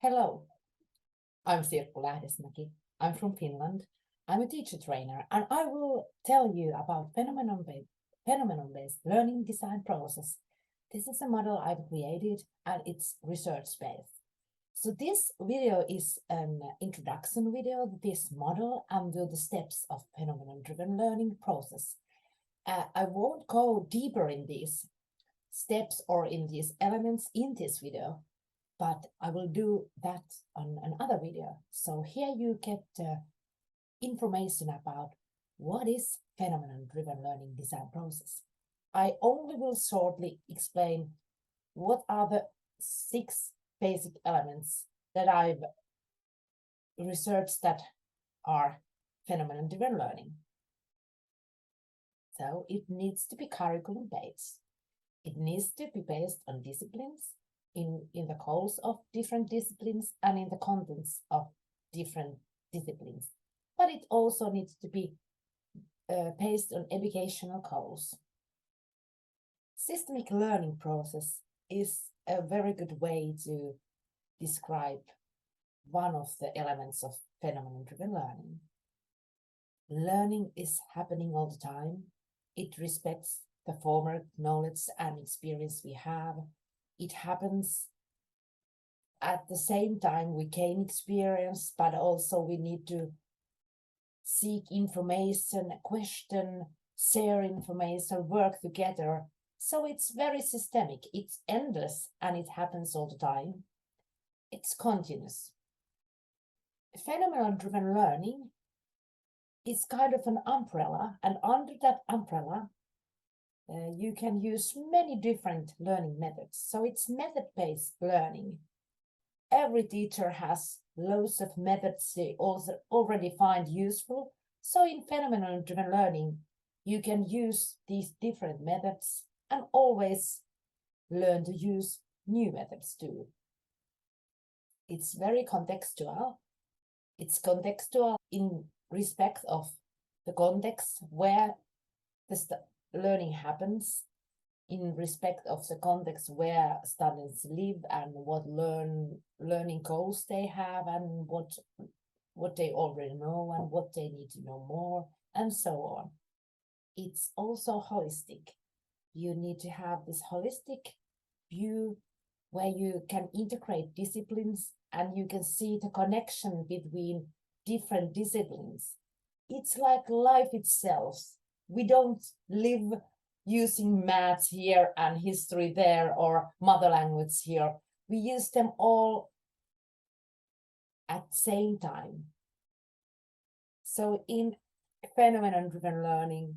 Hello, I'm Sirkku Lähdesmäki. I'm from Finland. I'm a teacher trainer and I will tell you about phenomenon-based learning design process. This is a model I've created and it's research-based. So this video is an introduction video to this model and to the steps of phenomenon-driven learning process. I won't go deeper in these steps or in these elements in this video, but I will do that on another video. So here you get information about what is phenomenon-driven learning design process. I only will shortly explain what are the 6 basic elements that I've researched that are phenomenon-driven learning. So it needs to be curriculum-based. It needs to be based on disciplines, in the goals of different disciplines and in the contents of different disciplines. But it also needs to be based on educational goals. Systemic learning process is a very good way to describe one of the elements of phenomenon-driven learning. Learning is happening all the time. It respects the former knowledge and experience we have. It happens at the same time we gain experience, but also we need to seek information, question, share information, work together. So it's very systemic, it's endless, and it happens all the time. It's continuous. Phenomenon-driven learning is kind of an umbrella, and under that umbrella, you can use many different learning methods. So it's method-based learning. Every teacher has loads of methods they also already find useful. So in phenomenon-driven learning, you can use these different methods and always learn to use new methods too. It's very contextual. It's contextual in respect of the context where the learning happens, in respect of the context where students live and what learning goals they have and what they already know and what they need to know more and so on. It's also holistic. You need to have this holistic view where you can integrate disciplines and you can see the connection between different disciplines. It's like life itself. We don't live using maths here and history there or mother language here. We use them all at the same time. So in phenomenon-driven learning,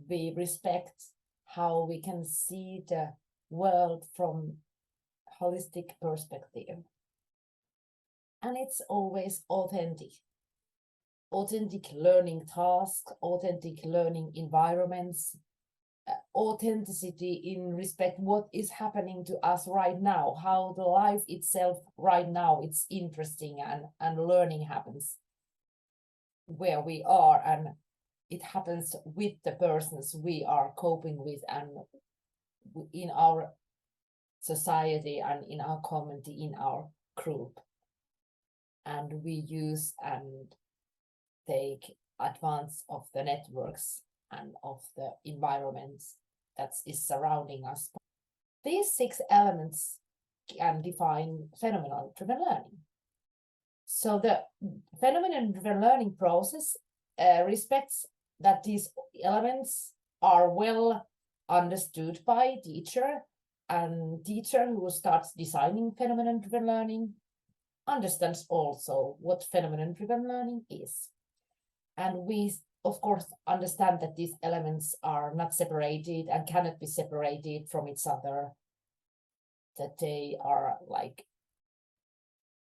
we respect how we can see the world from holistic perspective. And it's always authentic. Authentic learning tasks, authentic learning environments, authenticity in respect what is happening to us right now, how the life itself right now, it's interesting and learning happens where we are and it happens with the persons we are coping with and in our society and in our community, in our group. And we use and take advantage of the networks and of the environments that is surrounding us. These 6 elements can define phenomenon-driven learning. So the phenomenon-driven learning process respects that these elements are well understood by teacher, and teacher who starts designing phenomenon-driven learning understands also what phenomenon-driven learning is. And we, of course, understand that these elements are not separated and cannot be separated from each other, that they are like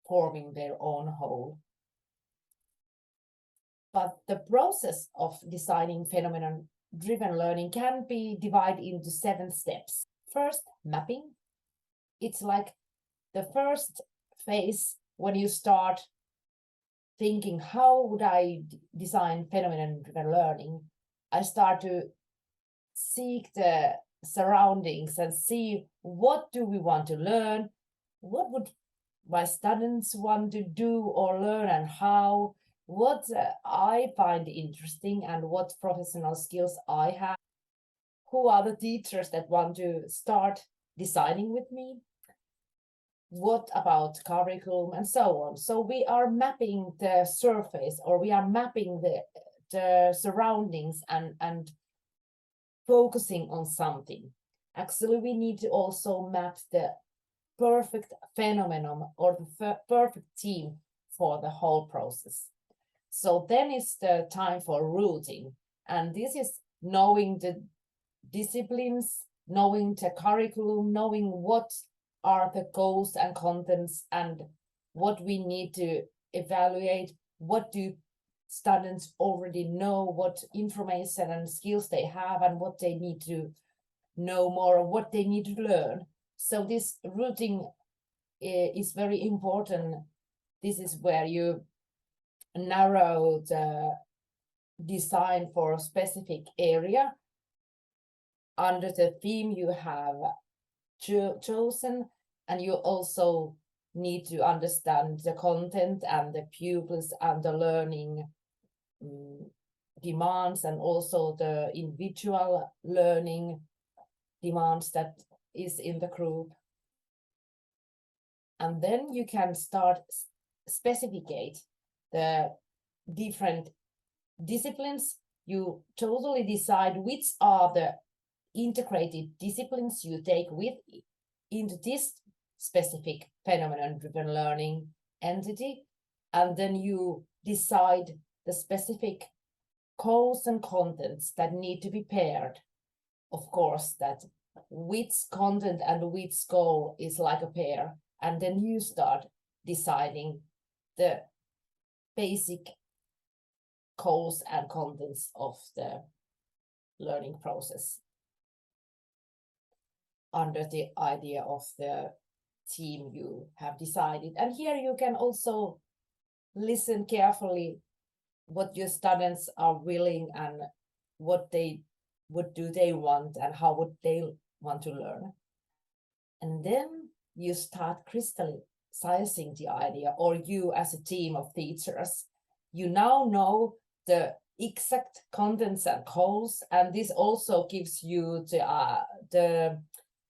forming their own whole. But the process of designing phenomenon-driven learning can be divided into 7 steps. First, mapping. It's like the first phase when you start thinking, how would I design phenomenon-driven learning? I start to seek the surroundings and see what do we want to learn, what would my students want to do or learn, and how, what I find interesting, and what professional skills I have, who are the teachers that want to start designing with me, what about curriculum, and so on. So we are mapping the surface, or we are mapping the surroundings, and focusing on something. Actually, we need to also map the perfect phenomenon, or the perfect team for the whole process. So then it's the time for routing. And this is knowing the disciplines, knowing the curriculum, knowing what are the goals and contents, and what we need to evaluate, what do students already know, what information and skills they have, and what they need to know more, what they need to learn. So this routing is very important. This is where you narrow the design for a specific area under the theme you have chosen, and you also need to understand the content and the pupils and the learning demands, and also the individual learning demands that is in the group. And then you can start specificate the different disciplines. You totally decide which are the integrated disciplines you take with into this specific phenomenon-driven learning entity, and then you decide the specific goals and contents that need to be paired. Of course, that which content and which goal is like a pair, and then you start deciding the basic goals and contents of the learning process under the idea of the team you have decided. And here you can also listen carefully what your students are willing, and what do they want, and how would they want to learn. And then you start crystallizing the idea, or you as a team of teachers, you now know the exact contents and goals, and this also gives you the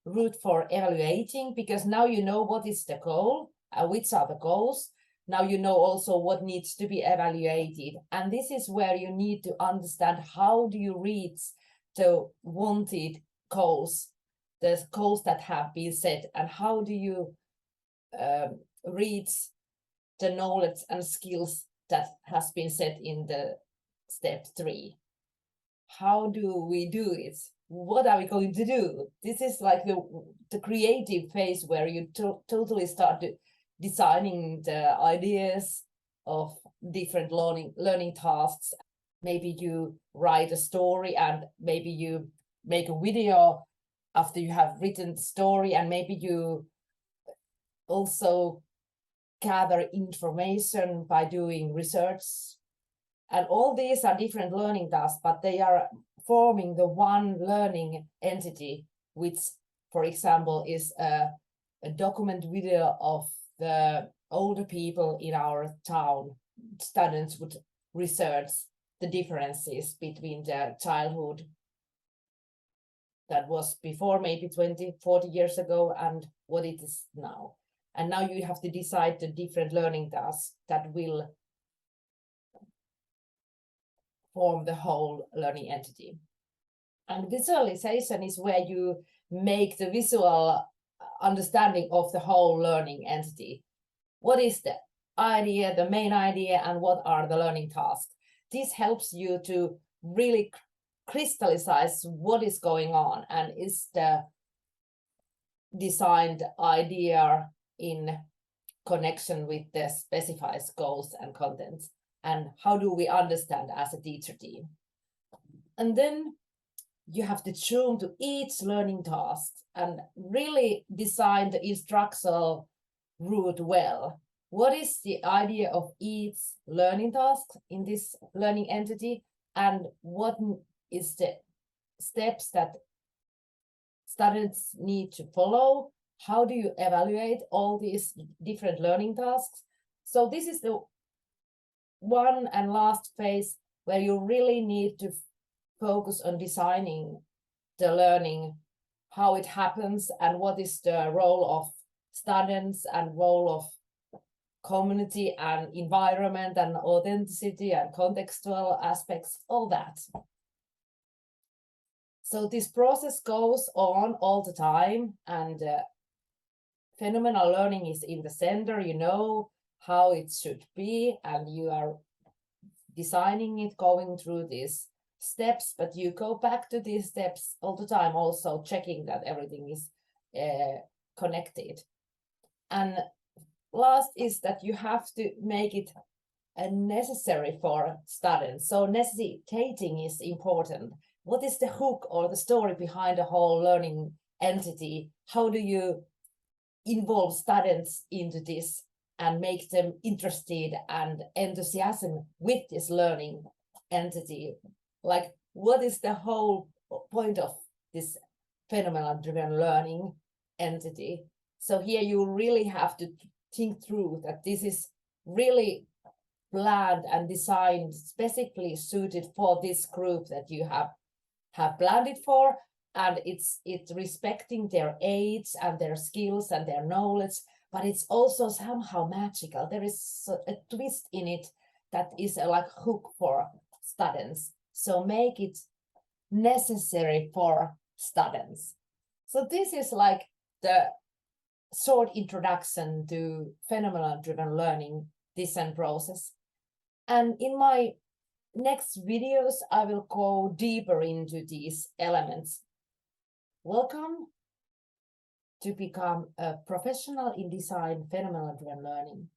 route for evaluating, because now you know what is the goal, which are the goals. Now you know also what needs to be evaluated, and this is where you need to understand how do you reach the wanted goals, the goals that have been set, and how do you reach the knowledge and skills that has been set in the step 3. How do we do it? What are we going to do? This is like the creative phase where you totally start designing the ideas of different learning tasks. Maybe you write a story, and maybe you make a video after you have written the story, and maybe you also gather information by doing research. And all these are different learning tasks, but they are forming the one learning entity, which, for example, is a document video of the older people in our town. Students would research the differences between the childhood that was before, maybe 20, 40 years ago, and what it is now. And now you have to decide the different learning tasks that will form the whole learning entity. And visualization is where you make the visual understanding of the whole learning entity. What is the idea, the main idea, and what are the learning tasks? This helps you to really crystallize what is going on, and is the designed idea in connection with the specified goals and contents, and how do we understand as a teacher team. And then you have to tune to each learning task and really design the instructional route well. What is the idea of each learning task in this learning entity, and what is the steps that students need to follow how do you evaluate all these different learning tasks? So this is the one and last phase where you really need to focus on designing the learning, how it happens, and what is the role of students and role of community and environment and authenticity and contextual aspects, all that. So this process goes on all the time, and phenomenal learning is in the center. You know how it should be, and you are designing it, going through these steps, but you go back to these steps all the time, also checking that everything is connected. And last is that you have to make it necessary for students. So necessitating is important. What is the hook or the story behind the whole learning entity? How do you involve students into this and make them interested and enthusiasm with this learning entity? Like, what is the whole point of this phenomenon-driven learning entity? So here you really have to think through that this is really planned and designed specifically suited for this group that you have planned it for, and it's respecting their age and their skills and their knowledge, but it's also somehow magical. There is a twist in it that is like hook for students. So make it necessary for students. So this is like the short introduction to phenomenon-driven learning design process. And in my next videos, I will go deeper into these elements. Welcome to become a professional in design phenomenon-driven learning.